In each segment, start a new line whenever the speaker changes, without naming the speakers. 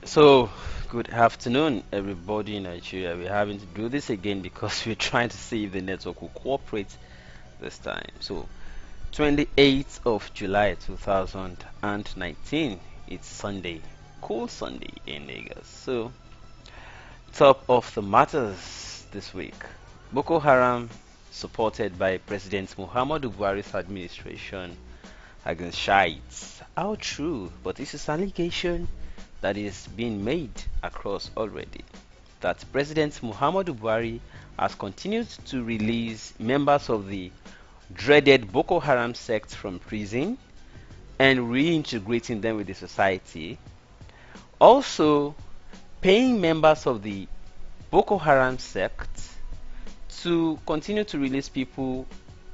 So, good afternoon, everybody in Nigeria. We're having to do this again because we're trying to see if the network will cooperate this time. So, 28th of July 2019, it's Sunday, cool Sunday in Lagos. So, top of the matters this week, Boko Haram, supported by President Muhammadu Buhari's administration, against Shiites. How true, but this is an allegation that is being made across already. That President Muhammadu Buhari has continued to release members of the dreaded Boko Haram sect from prison and reintegrating them with the society. Also, paying members of the Boko Haram sect to continue to release people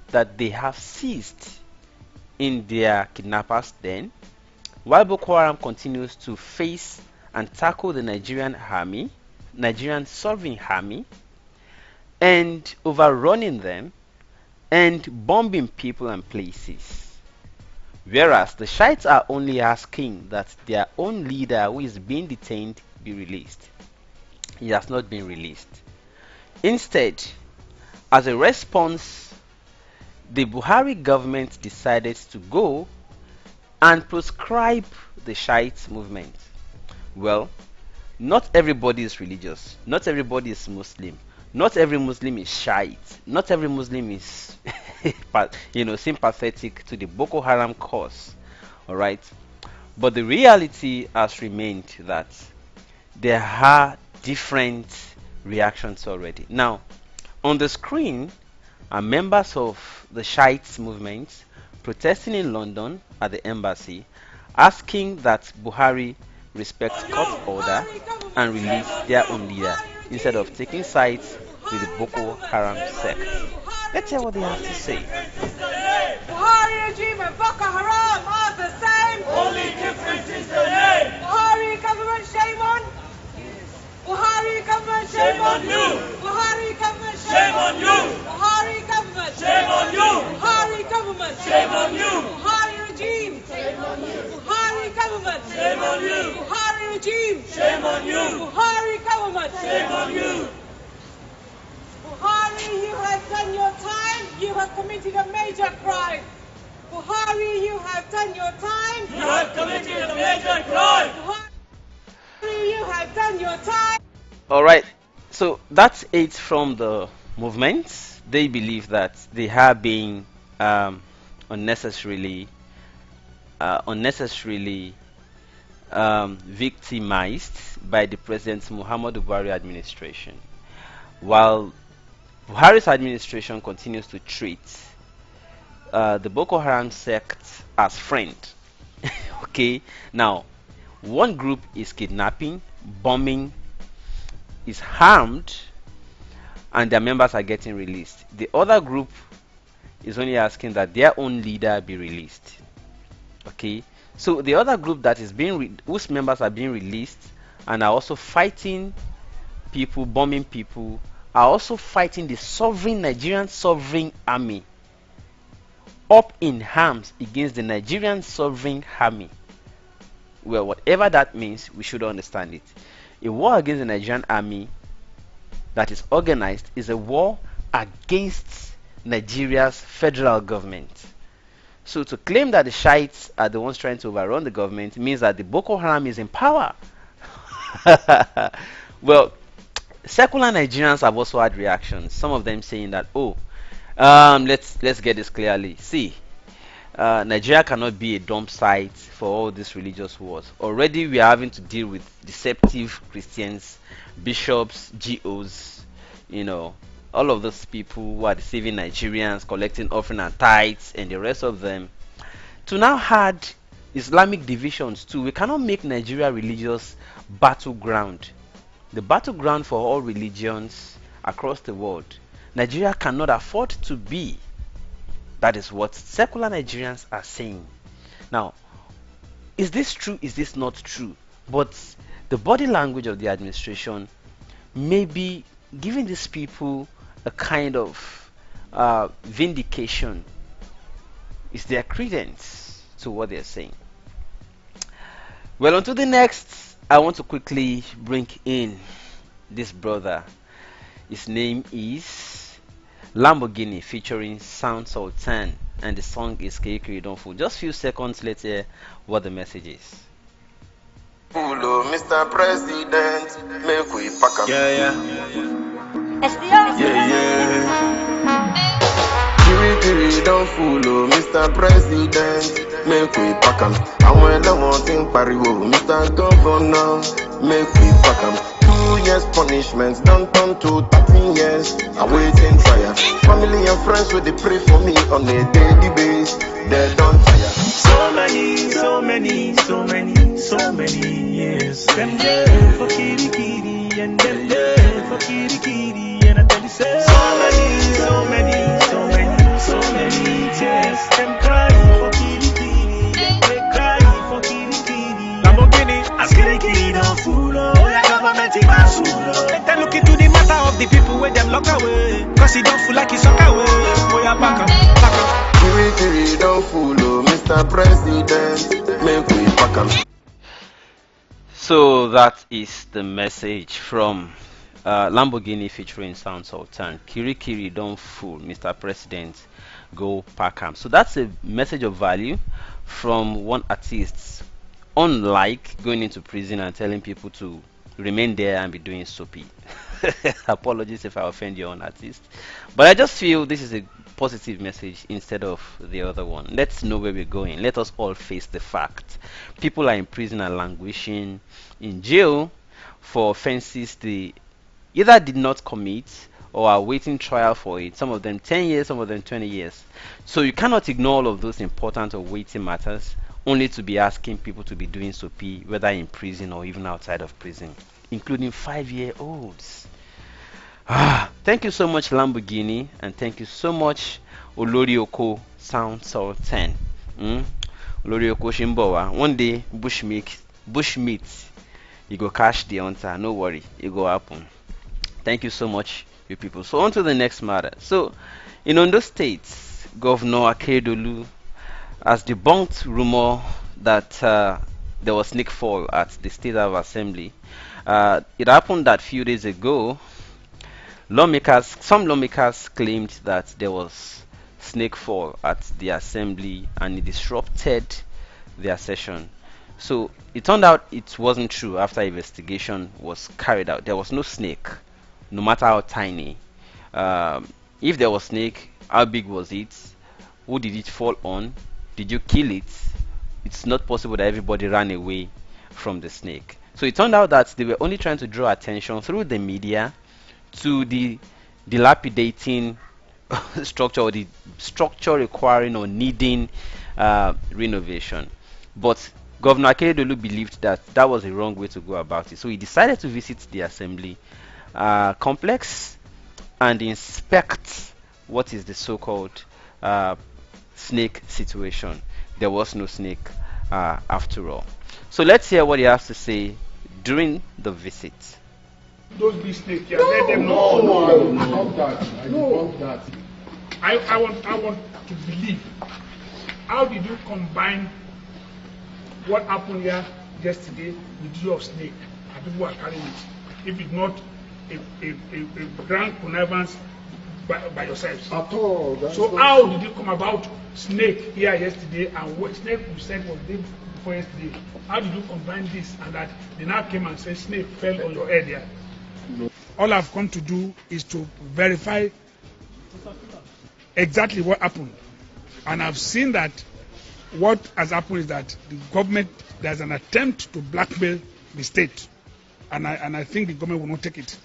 that they have seized in their kidnappers' den, while Boko Haram continues to face and tackle the Nigerian sovereign army, and overrunning them and bombing people and places. Whereas the Shiites are only asking that their own leader who is being detained be released. He has not been released. Instead, as a response, the Buhari government decided to go and proscribe the Shiite movement. Well, not everybody is religious. Not everybody is Muslim. Not every Muslim is Shiite. Not every Muslim is, sympathetic to the Boko Haram cause. All right, but the reality has remained that there are different reactions already. Now, on the screen are members of the Shiites movement protesting in London at the embassy, asking that Buhari respect court order and release their own leader instead of taking sides with the Boko Haram sect. Let's hear what they have to say.
Buhari regime and Boko Haram are the same.
Only difference is the name.
Buhari government, shame on. Buhari government,
Shame on you.
Buhari government,
Shame on you.
Buhari government,
Shame on you.
Buhari government,
Shame on you.
Buhari regime, shame on you. Buhari government,
Shame on you.
Buhari regime,
Shame on you.
Buhari government,
Shame on you.
Buhari, you have done your time. You have committed a major crime. Buhari, you have done your time.
You have committed a major crime.
Buhari, you have done your time.
All right, so that's it from the movement. They believe that they are being unnecessarily victimized by the President Muhammadu Buhari administration, while Buhari's administration continues to treat the Boko Haram sect as friend. Okay, now one group is kidnapping, bombing, is harmed, and their members are getting released. The other group is only asking that their own leader be released. Okay, so the other group that is whose members are being released and are also fighting people, bombing people, are also fighting the Nigerian sovereign army, up in arms against the Nigerian sovereign army. Well, whatever that means, we should understand it. A war against the Nigerian army that is organized is a war against Nigeria's federal government. So to claim that the Shiites are the ones trying to overrun the government means that the Boko Haram is in power. Well, secular Nigerians have also had reactions. Some of them saying that, oh, let's get this clearly. See, Nigeria cannot be a dump site for all these religious wars. Already, we are having to deal with deceptive Christians, bishops, GOs, all of those people who are deceiving Nigerians, collecting offering and tithes, and the rest of them. To now add Islamic divisions too, we cannot make Nigeria religious battleground. The battleground for all religions across the world. Nigeria cannot afford to be. That is what secular Nigerians are saying. Now, is this true? Is this not true? But the body language of the administration may be giving these people a kind of vindication. Is there credence to what they're saying? Well, on to the next I want to quickly bring in this brother. His name is Lamborghini featuring Sound Sultan, and the song is Kekiri Don't Fool. Just few seconds later, what the message is.
Hello, Mr. President, make we pack up.
Yeah.
Kiri don't fool, oh, Mr. President, make we pack 'em. And when I want in pariwo, Mr. Governor, make we pack 'em. 2 years punishment, don't turn to 13 years. I'm waiting fire. Family and friends will they pray for me on a daily basis. They don't tire.
So many years. Them there for kiri and them there for kiri and I tell you say so many tears. Them cry for kiri, they cry for kiri. Lamborghini, as kiri don't fool. Oh, yeah, government in Masulo. Let them look into the matter of the people where them lock away. Cause he don't fool like he's suck away. Oh, yeah, back up.
Kiri don't fool, oh, Mr. President, make we pack 'em.
So that is the message from Lamborghini featuring Sound Sultan. Kiri don't fool, Mr. President, go pack 'em. So that's a message of value from one artist, unlike going into prison and telling people to remain there and be doing soapy. Apologies if I offend your own artist, but I just feel this is a positive message instead of the other one. Let's know where we're going. Let us all face the fact. People are in prison and languishing in jail for offenses they either did not commit or are waiting trial for it. Some of them 10 years, some of them 20 years. So you cannot ignore all of those important or weighty matters only to be asking people to be doing soapy, whether in prison or even outside of prison, including 5-year-olds. Thank you so much, Lamborghini, and thank you so much, Olorioko Sound Sultan. Olorioko Shimbowa. One day, bushmeat, you go catch the hunter. No worry, it go happen. Thank you so much, you people. So on to the next matter. So, in Ondo State, Governor Akeredolu has debunked rumor that there was snake fall at the State House Assembly. It happened that few days ago. Some lawmakers claimed that there was snake fall at the assembly and it disrupted their session. So it turned out it wasn't true. After investigation was carried out, there was no snake, no matter how tiny. If there was snake, how big was it? Who did it fall on? Did you kill it? It's not possible that everybody ran away from the snake. So it turned out that they were only trying to draw attention through the media to the dilapidating structure, or the structure requiring or needing renovation. But Governor Akeredolu believed that that was the wrong way to go about it. So he decided to visit the assembly complex and inspect what is the so-called snake situation. There was no snake after all. So let's hear what he has to say during the visit.
Those big snakes, let them know.
No, I debunk that. I debunk that.
I want to believe. How did you combine what happened here yesterday with the issue of snake and people are carrying it? If it's not a grand connivance by yourselves.
At all.
So how did you come about snake here yesterday and what snake you said was day before yesterday? How did you combine this and that they now came and said snake fell on your head here? No. All I've come to do is to verify exactly what happened. And I've seen that what has happened is that the government, there's an attempt to blackmail the state. And I think the government will not take it.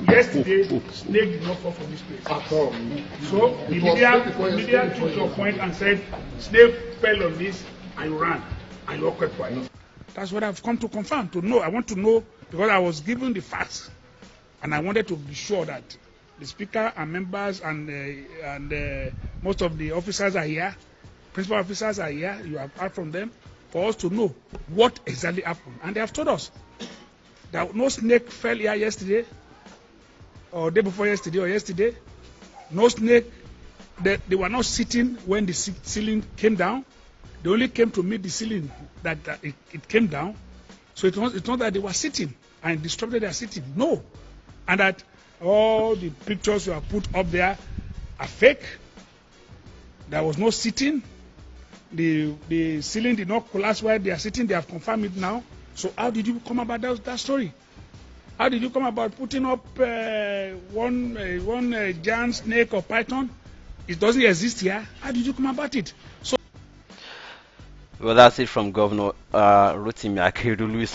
Yesterday, snake did not fall from this place.
At all.
So the media took your point and said snake fell on this and you ran and you all kept quiet. That's what I've come to confirm, to know. I want to know because I was given the facts and I wanted to be sure that the speaker and members and most of the officers are here, principal officers are here, you have heard from them, for us to know what exactly happened. And they have told us that no snake fell here yesterday, or day before yesterday, or yesterday. No snake, they were not sitting when the ceiling came down. They only came to meet the ceiling that it came down. So it's not that they were sitting and disrupted their sitting. No. And that all the pictures you have put up there are fake. There was no sitting. The ceiling did not collapse while they are sitting. They have confirmed it now. So how did you come about that story? How did you come about putting up one giant snake or python? It doesn't exist here. How did you come about it? So,
well, that's it from Governor Rotimi Akeredolu, who is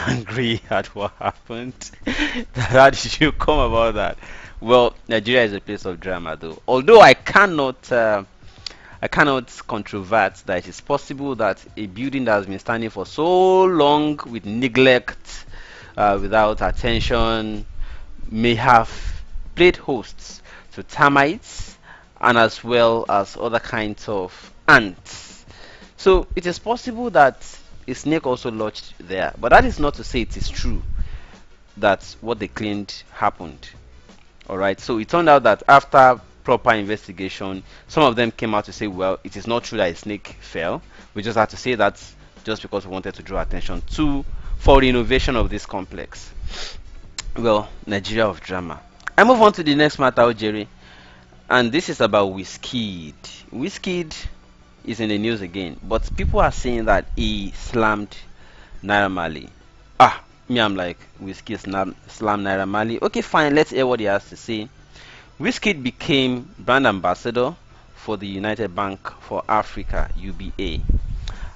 angry at what happened. How did you come about that? Well, Nigeria is a place of drama, though. Although I cannot controvert that it is possible that a building that has been standing for so long with neglect, without attention, may have played hosts to termites and as well as other kinds of ants. So it is possible that a snake also lodged there, but that is not to say it is true that what they claimed happened. Alright, so it turned out that after proper investigation, some of them came out to say, well, it is not true that a snake fell. We just had to say that just because we wanted to draw attention for the innovation of this complex. Well, Nigeria of drama. I move on to the next matter, Jerry, and this is about Wizkid. Wizkid is in the news again, but people are saying that he slammed Naira Marley. Me, I'm like, Wizkid slammed Naira Marley. Okay, fine, let's hear what he has to say. Wizkid became brand ambassador for the United Bank for Africa, UBA.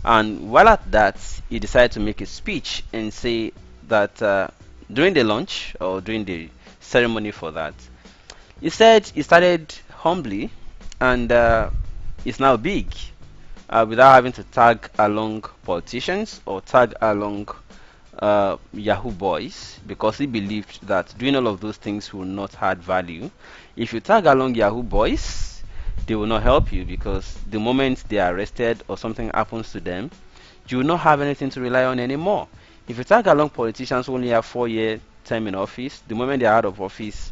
And while at that, he decided to make a speech and say that during the launch or during the ceremony for that, he said he started humbly and is now big without having to tag along politicians or tag along Yahoo boys, because he believed that doing all of those things will not add value. If you tag along Yahoo boys, they will not help you, because the moment they are arrested or something happens to them, you will not have anything to rely on anymore. If you tag along politicians who only have 4-year term in office, the moment they are out of office,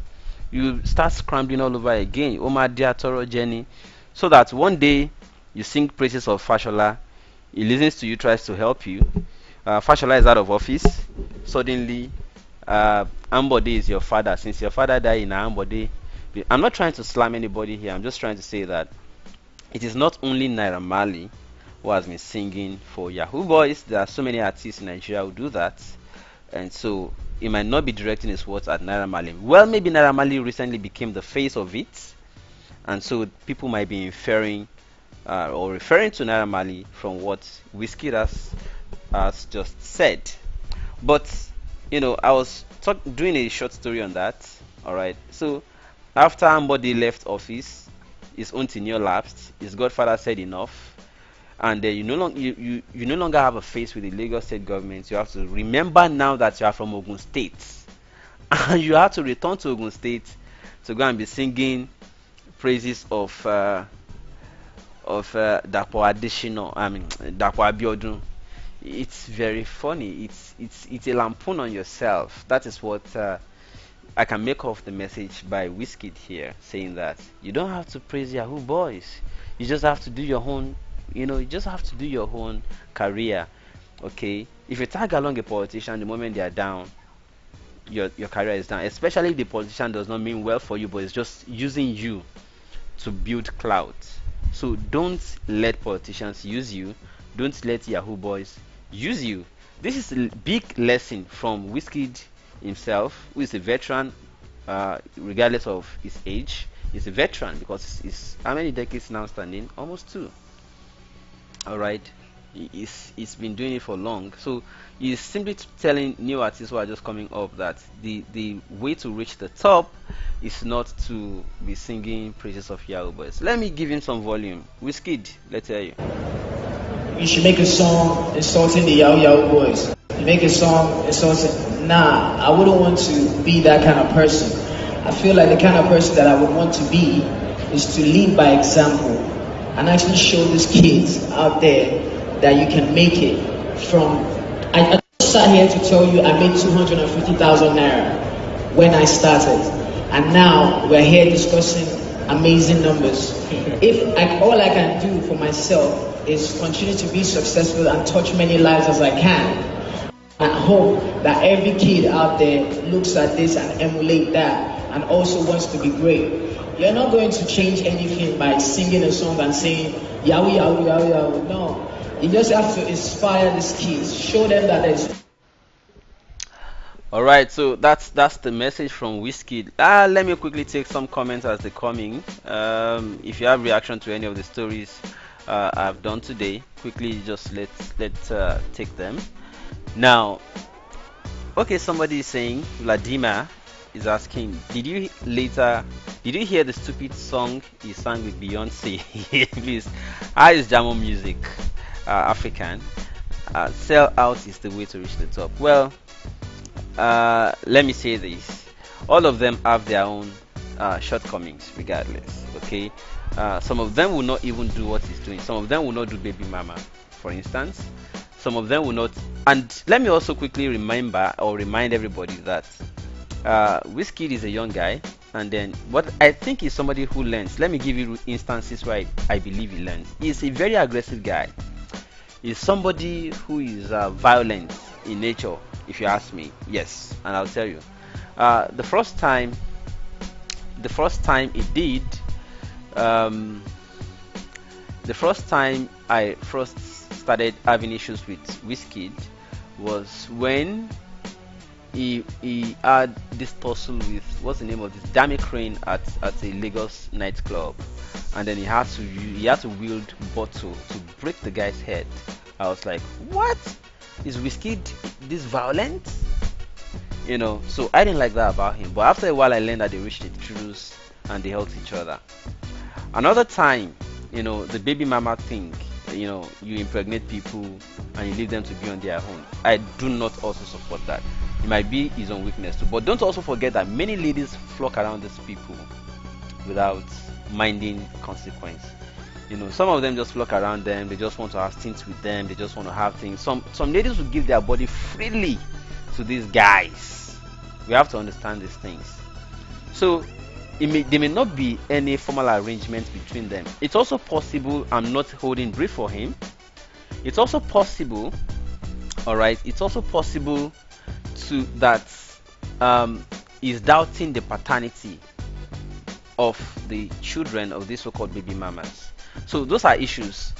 you start scrambling all over again. Omar Diatoro Jenny, so that one day you sing praises of Fashola, he listens to you, tries to help you. Fashola is out of office. Suddenly, Ambode is your father. Since your father died in Ambode, I'm not trying to slam anybody here. I'm just trying to say that it is not only Naira Marley who has been singing for Yahoo boys. There are so many artists in Nigeria who do that, and so he might not be directing his words at Naira Marley. Well, maybe Naira Marley recently became the face of it, and so people might be inferring or referring to Naira Marley from what Wizkid has just said. But you know, I was doing a short story on that. All right, so after Ambode left office, his own tenure lapsed. His godfather said enough, and you no longer have a face with the Lagos state government. You have to remember now that you are from Ogun State, and you have to return to Ogun State to go and be singing praises of Dapo Adesina. Dapo Abiodun. It's very funny. It's a lampoon on yourself. That is what I can make of the message by Wizkid here, saying that you don't have to praise Yahoo boys. You just have to do your own. You just have to do your own career. Okay. If you tag along a politician, the moment they are down, your career is down. Especially if the politician does not mean well for you, but it's just using you to build clout. So don't let politicians use you. Don't let Yahoo boys use you. This is a big lesson from Wizkid himself, who is a veteran, regardless of his age. He's a veteran because he's how many decades now standing? Almost 2. All right, he's been doing it for long. So he's simply telling new artists who are just coming up that the way to reach the top is not to be singing praises of Yahoo boys. Let me give him some volume. Wizkid, let's hear you.
You should make a song insulting the Yahoo boys. You make a song insulting. Nah, I wouldn't want to be that kind of person. I feel like the kind of person that I would want to be is to lead by example and actually show these kids out there that you can make it from. I just sat here to tell you I made 250,000 naira when I started, and now we're here discussing amazing numbers. All I can do for myself is continue to be successful and touch many lives as I can. I hope that every kid out there looks at this and emulate that and also wants to be great. You're not going to change anything by singing a song and saying yahoo yahoo yahoo yahoo. No, you just have to inspire these kids, show them that there's.
All right, so that's the message from Wizkid. Let me quickly take some comments as they're coming. If you have reaction to any of the stories I've done today, quickly just let's take them. Now, okay, somebody is saying, Vladimir is asking, did you hear the stupid song he sang with Beyonce? Please, how is Jamo music African? Sell out is the way to reach the top. Well, let me say this: all of them have their own shortcomings, regardless. Okay, some of them will not even do what he's doing. Some of them will not do Baby Mama, for instance. Some of them will not. And let me also quickly remind everybody that Wizkid is a young guy, and then what I think is somebody who learns. Let me give you instances where I believe he learns. He's a very aggressive guy. He's somebody who is violent in nature, if you ask me. Yes, and I'll tell you. The first time it did, the first time I first started having issues with Wizkid was when he had this tussle with, what's the name of this, Dami Crane at a Lagos nightclub, and then he had to wield bottle to break the guy's head. I was like, what? Is Wizkid this violent? You know, so I didn't like that about him. But after a while, I learned that they reached a truce and they helped each other. Another time, you know, the Baby Mama thing. You know, you impregnate people and you leave them to be on their own. I do not also support that. It might be his own weakness too. But don't also forget that many ladies flock around these people without minding consequence. You know, some of them just flock around them. They just want to have things with them. They just want to have things. Some ladies will give their body freely to these guys. We have to understand these things. So there may not be any formal arrangement between them. It's also possible, I'm not holding brief for him. It's also possible, all right. It's also possible that he's doubting the paternity of the children of these so-called baby mamas. So those are issues.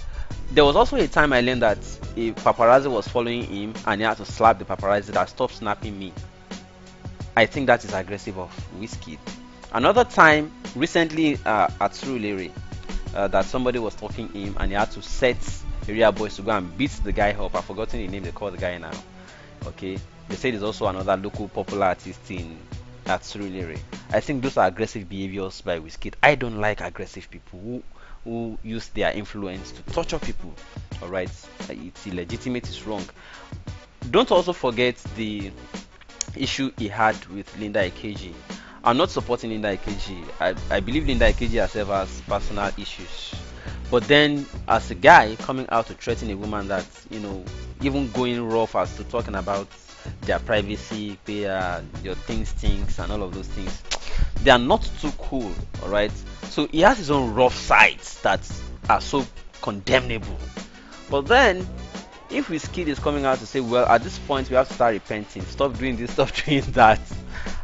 There was also a time I learned that a paparazzi was following him and he had to slap the paparazzi that stopped snapping me. I think that is aggressive of Wizkid. Another time recently at Surulere, that somebody was talking him and he had to set area boys to go and beat the guy up. I've forgotten the name they call the guy now. Okay, they said there's also another local popular artist at Surulere. I think those are aggressive behaviors by Wizkid. I don't like aggressive people who use their influence to torture people. All right, it's illegitimate, it's wrong. Don't also forget the issue he had with Linda Ikeji. I'm not supporting Linda Ikeji. I believe Linda Ikeji herself has personal issues. But then, as a guy coming out to threaten a woman that, you know, even going rough as to talking about their privacy, your things stinks, and all of those things, they are not too cool, all right? So he has his own rough sides that are so condemnable. But then, if Wizkid is coming out to say, well, at this point we have to start repenting, stop doing this, stop doing that,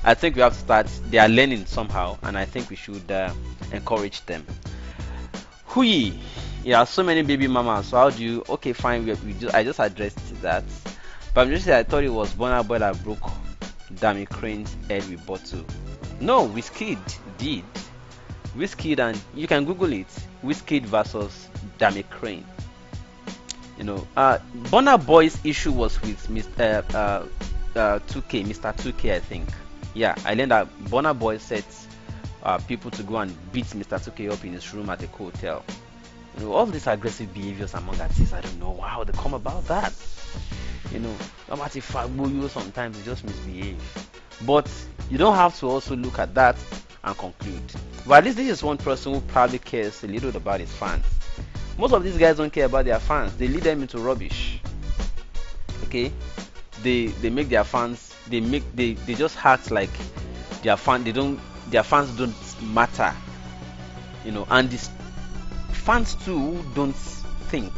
I think we have to start. They are learning somehow, and I think we should encourage them. Hui, yeah, so many baby mamas. So how do you? Okay, fine. I just addressed that, but I'm just saying I thought it was Burna Boy that broke Dami Crane's head with bottle. No, Wizkid did. Wizkid, and you can Google it. Wizkid versus Dami Crane. You know, Burna Boy's issue was with Mr. 2K, Mr. 2K, I think. Yeah, I learned that Burna Boy sets people to go and beat Mr. 2K up in his room at a hotel. You know, all these aggressive behaviors among artists, I don't know how they come about that. You know, sometimes they just misbehave. But you don't have to also look at that and conclude. But at least this is one person who probably cares a little about his fans. Most of these guys don't care about their fans. They lead them into rubbish. Okay, they make their fans. They just act like their fans don't matter. You know, and these fans too don't think.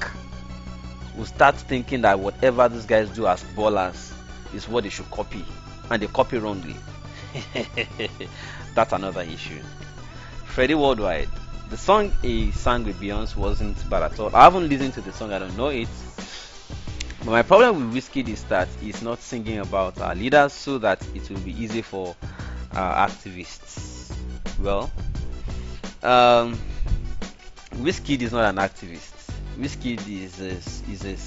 Will start thinking that whatever these guys do as ballers is what they should copy, and they copy wrongly. That's another issue. Freddie Worldwide, the song he sang with Beyonce wasn't bad at all. I haven't listened to the song, I don't know it. But my problem with Wizkid is that he's not singing about our leaders so that it will be easy for activists. Well, Wizkid is not an activist. Wizkid is a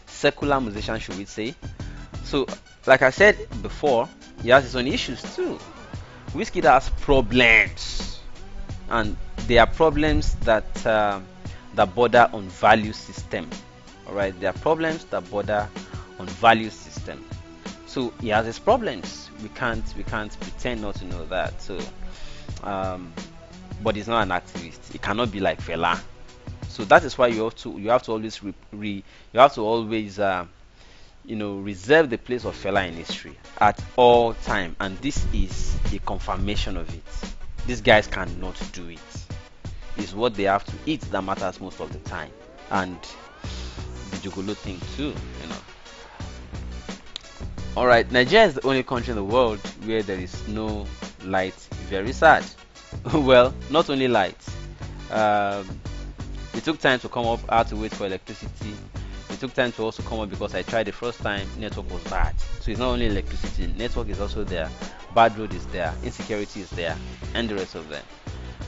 secular musician, should we say. So, like I said before, he has his own issues too. Wizkid has problems, and they are problems that border on value system. All right, there are problems that border on value system. So he has his problems. We can't pretend not to know that. So, but he's not an activist. He cannot be like Fela. So that is why you have to always reserve the place of Fela in history at all time, and this is a confirmation of it. These guys cannot do it. It's what they have to eat that matters most of the time, and the Jugolo thing too, Alright, Nigeria is the only country in the world where there is no light. Very sad. Well, not only light. It took time to come up. I had to wait for electricity. It took time to also come up because I tried the first time. Network was bad. So it's not only electricity. Network is also there. Bad road is there. Insecurity is there, and the rest of them.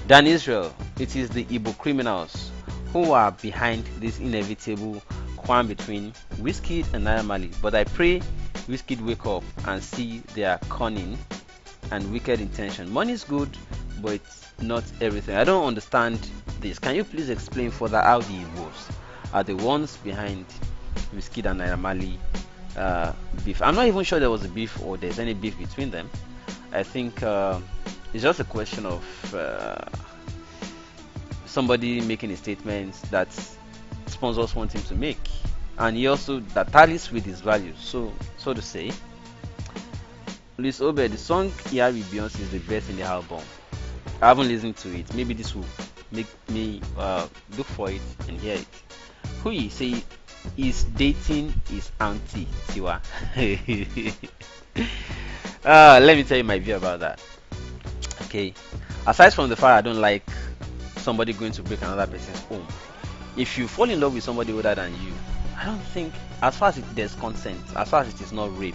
Than Israel, it is the Igbo criminals who are behind this inevitable quarrel between Wizkid and Naira Marley. But I pray Wizkid wake up and see their cunning and wicked intention. Money is good, but it's not everything. I don't understand this. Can you please explain further how the Igbos are the ones behind Wizkid and Naira Marley beef? I'm not even sure there was a beef or there's any beef between them. I think it's just a question of somebody making a statement that sponsors want him to make, and he also that tallies with his values, so to say. Luis Obe, the song here with Beyonce is the best in the album. I haven't listened to it. Maybe this will make me look for it and hear it. Who he say is dating his auntie Tiwa. Let me tell you my view about that. Okay, aside from the fact I don't like somebody going to break another person's home, if you fall in love with somebody older than you, I don't think, as far as there's consent, as far as it is not rape,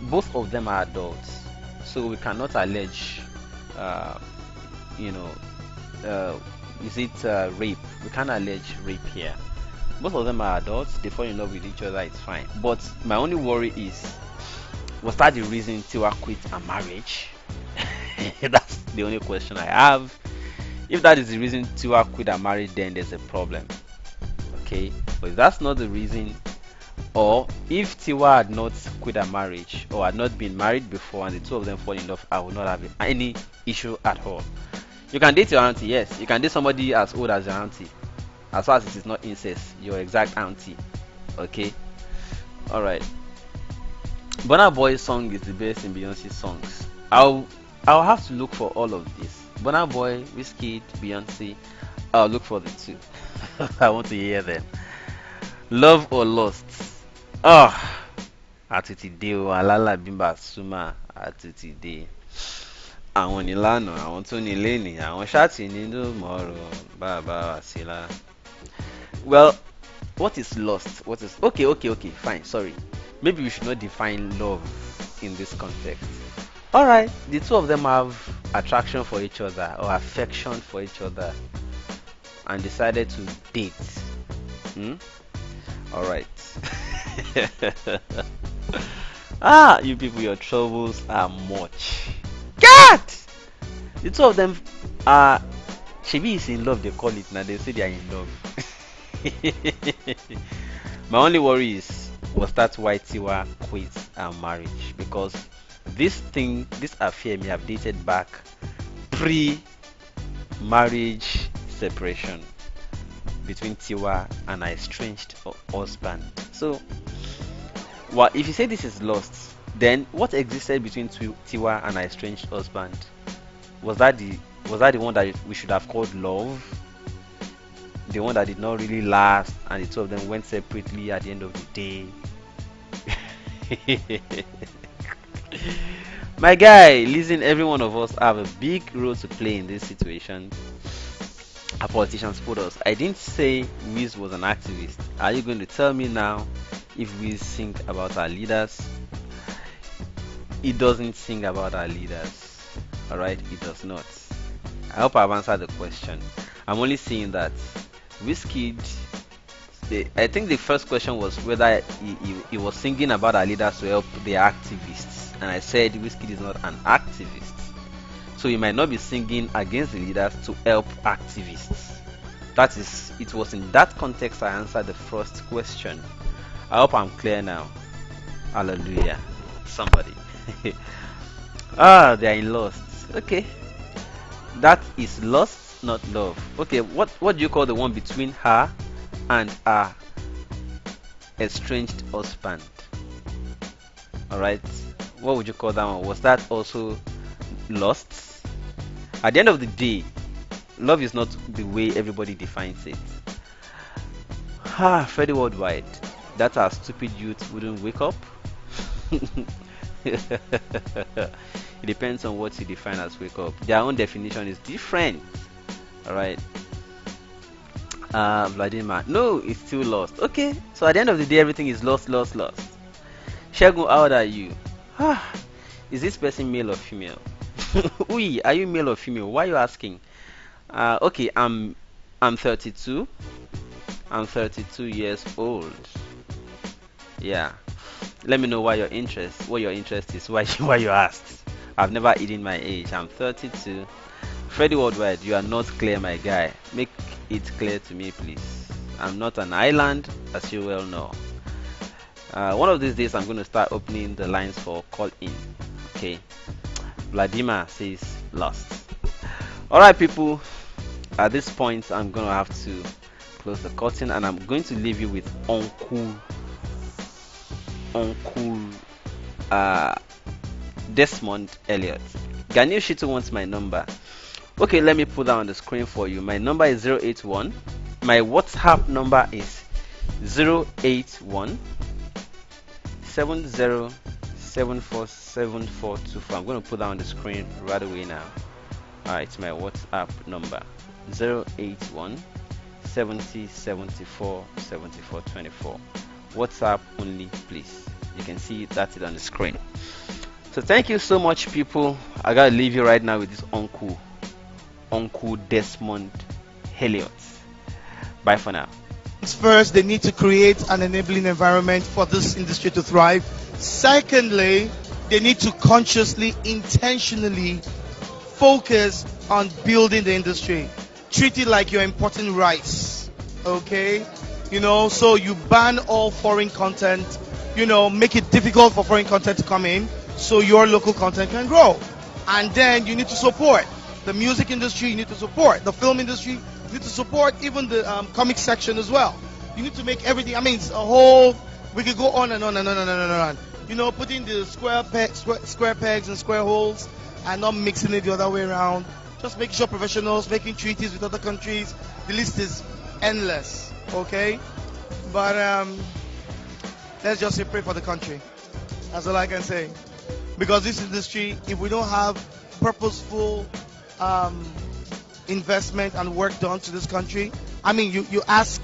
both of them are adults, so we cannot allege is it rape? We can't allege rape here. Both of them are adults, they fall in love with each other, it's fine. But my only worry is, was that the reason Tiwa quit a marriage? That's the only question I have. If that is the reason Tiwa quit a marriage, then there's a problem. Okay, but if that's not the reason, or if Tiwa had not quit a marriage or had not been married before and the two of them fall in love, I would not have any issue at all. You can date your auntie, yes. You can date somebody as old as your auntie, as far as it is not incest, your exact auntie. Okay, alright. Burna Boy's song is the best in Beyonce's songs. I'll have to look for all of this. Burna Boy, Wizkid, Beyonce. I'll look for the two. I want to hear them. Love or Lost. Àtìtìdé o, Alala Bimba Suma àtìtìdé. Àwọn ní lánàá, àwọn tó ní lénìí, àwọn ṣáàtì ní tomorrow, bàbá àsìlá. Well, what is lost? What is okay, fine, sorry. Maybe we should not define love in this context. Alright, the two of them have attraction for each other or affection for each other and decided to date. Alright. You people, your troubles are much. God! The two of them are Shebi is in love, they call it now, they say they are in love. My only worry is, was that why Tiwa quit our marriage? Because this affair may have dated back pre-marriage separation between Tiwa and her estranged husband. So, well, if you say this is lost, then what existed between Tiwa and her estranged husband? Was that the one that we should have called love? The one that did not really last, and the two of them went separately at the end of the day? My guy, listen, every one of us have a big role to play in this situation. Our politicians put us. I didn't say Wiz was an activist. Are you going to tell me now if Wiz sing about our leaders? He doesn't sing about our leaders. Alright, he does not. I hope I've answered the question. I'm only saying that Wizkid, I think the first question was whether he was singing about our leaders to help the activists. And I said Wizkid is not an activist. So he might not be singing against the leaders to help activists. That is, it was in that context I answered the first question. I hope I'm clear now. Hallelujah. Somebody. They are in lust. Okay. That is lust, not love. Okay, what do you call the one between her and her estranged husband? Alright. What would you call that one? Was that also lust? At the end of the day, love is not the way everybody defines it. Freddy Worldwide. That our stupid youth wouldn't wake up. It depends on what you define as wake up. Their own definition is different. Alright. Vladimir. No, it's still lost. Okay. So at the end of the day, everything is lost. Shegun, how old are you? Is this person male or female? Ui, are you male or female? Why are you asking? Okay, I'm 32. I'm 32 years old. Yeah. Let me know what your interest is. Why you asked? I've never hidden my age. I'm 32. Freddy Worldwide, you are not clear, my guy. Make it clear to me, please. I'm not an island, as you well know. One of these days, I'm going to start opening the lines for call in. Okay. Vladimir says lost. Alright, people. At this point, I'm going to have to close the curtain, and I'm going to leave you with Uncle Desmond Elliott. Ganil Shitu wants my number. Okay, let me put that on the screen for you. My number is 081. My WhatsApp number is 081 70747424. I'm going to put that on the screen right away now. Alright, it's my WhatsApp number 081 7074 7424. WhatsApp only, please. You can see that's it on the screen. So thank you so much, people. I gotta leave you right now with this Uncle Desmond Elliott. Bye for now.
First, they need to create an enabling environment for this industry to thrive. Secondly, they need to consciously, intentionally focus on building the industry. Treat it like you're importing rice, okay? So you ban all foreign content, make it difficult for foreign content to come in so your local content can grow. And then you need to support the music industry, you need to support the film industry, you need to support even the comic section as well. You need to make everything, it's a whole, we could go on and on and on and on and on. Putting the square pegs and square holes and not mixing it the other way around. Just making sure professionals, making treaties with other countries. The list is endless, okay? But let's just say pray for the country. That's all I can say. Because this industry, if we don't have purposeful investment and work done to this country, you ask